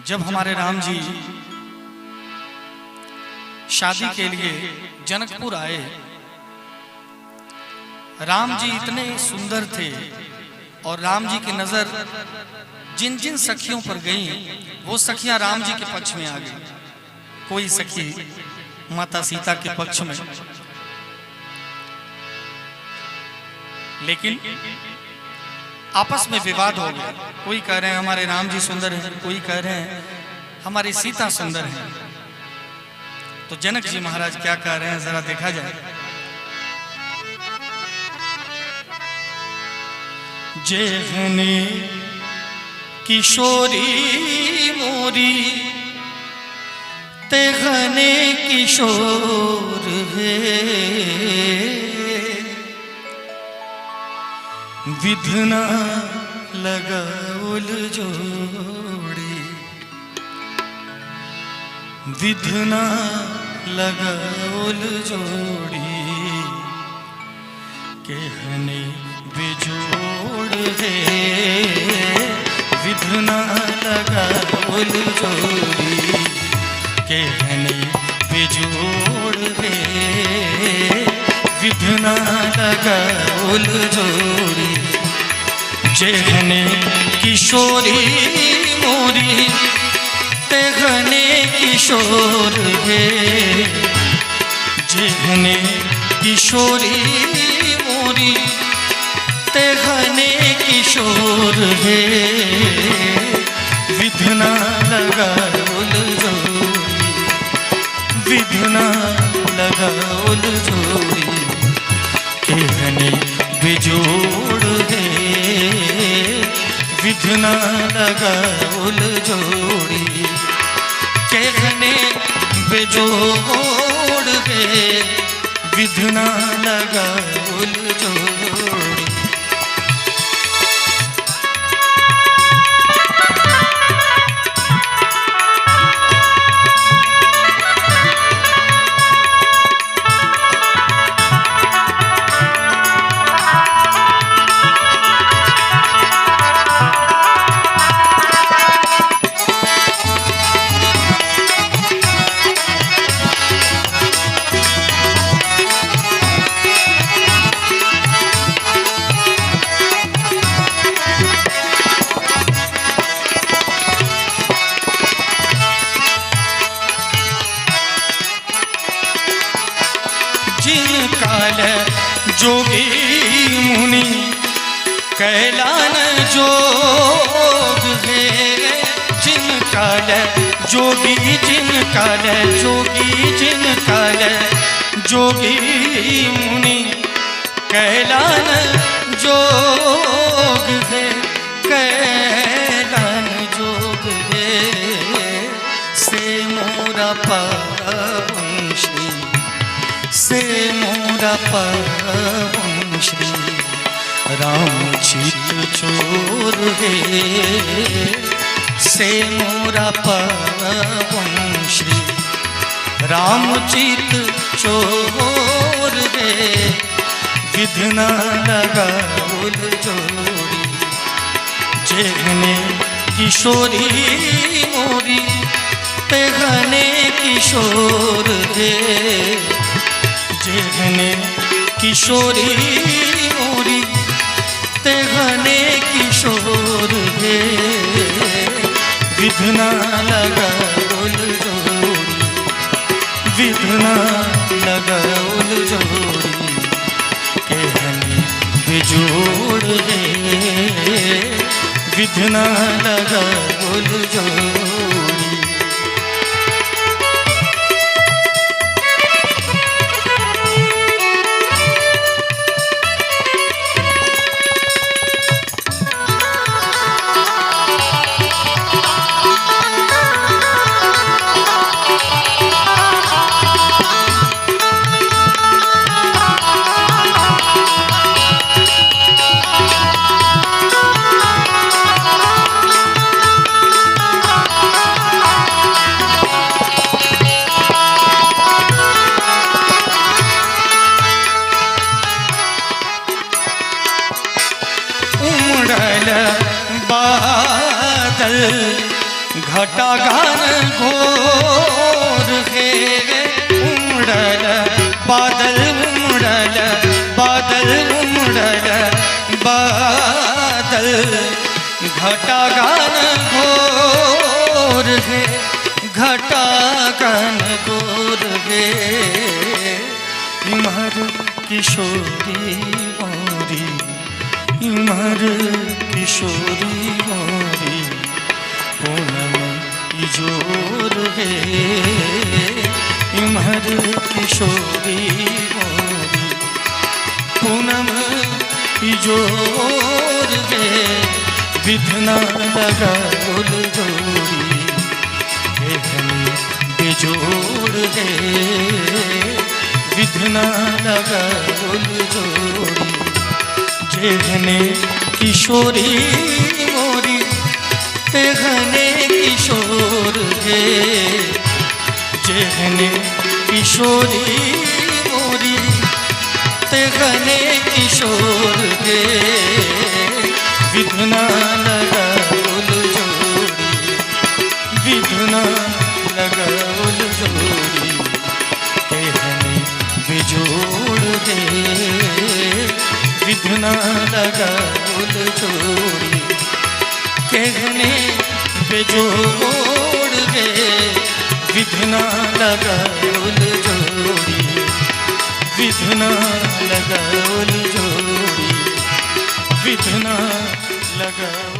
जब हमारे राम जी शादी के लिए जनकपुर आए, राम जी इतने सुंदर थे और राम जी की नजर जिन जिन सखियों पर गई वो सखियां राम जी के पक्ष में आ गई। कोई सखी माता सीता के पक्ष में, लेकिन आपस में विवाद हो गया। कोई कह रहे हैं हमारे राम जी सुंदर हैं, कोई कह रहे हैं हमारी सीता सुंदर है। तो जनक जी महाराज क्या कह रहे हैं जरा देखा जाए। जेहने किशोरी मोरी तेहने किशोर है, विधना लगा उल जोड़ी, विधना लगा उल जोड़ी, कहने बिजोड़ है, विधना लगा उल जोड़ी, कहने बिजोड़ है, विधना लगा उल जोड़ी। जेहने किशोरी मोरी तेहने किशोर है, जेहने किशोरी मोरी तेहने किशोर है, विधना लगा उल जोड़ी, विधना लगा उल जोड़ी, कहने बिजोड़ है, विधना लगा उल जोड़ी, कहने बिजोड़ है, विधना लगा उल जोड़ी। काल जोगी मुनि कैलान जोग है, जिन काल जोगी जिन काल जोगी जिन काल जोगी मुनि कैलान जोग है, कैलान जोग है, से मोरा पावन श्री, से मोरा पावन श्री, राम चित चोर है, से मोरा पावन श्री, राम चित चोर है, विधना लगा उल जोड़ी। जेहने किशोरी मोरी तेहने किशोर है, जेहने किशोरी मोरी तेहने किशोर है, विधना लगा उल जोड़ी, विधना लगा उल जोड़ी, कहने बिजोड़ है, विधना लगा उल जोड़ी। घटा घन घोर है उमड़ल बादल उमड़ल बादल उमड़ल बादल घटा घन घोर है घटा घन घोर है इमहर किशोरी मोरी इमहर किशोरी मोरी पूनम इजोर है इमहर किशोरी मोरी पूनम इजोर है विधना लगा उल जोड़ी एहनी बेजोड़ है विधना लगा उल जोड़ी जेहने किशोरी मोरी तेहने किशोर है जेहने किशोरी मोरी तेहने किशोर है विधना लगा उल जोड़ी विधना लगा उल जोड़ी तेहने बिजोड़ दे विधना लगा उल जोड़ी कहने बेजोड़ दे विधना लगा उल जोड़ी विधना लगा उल जोड़ी विधना लगा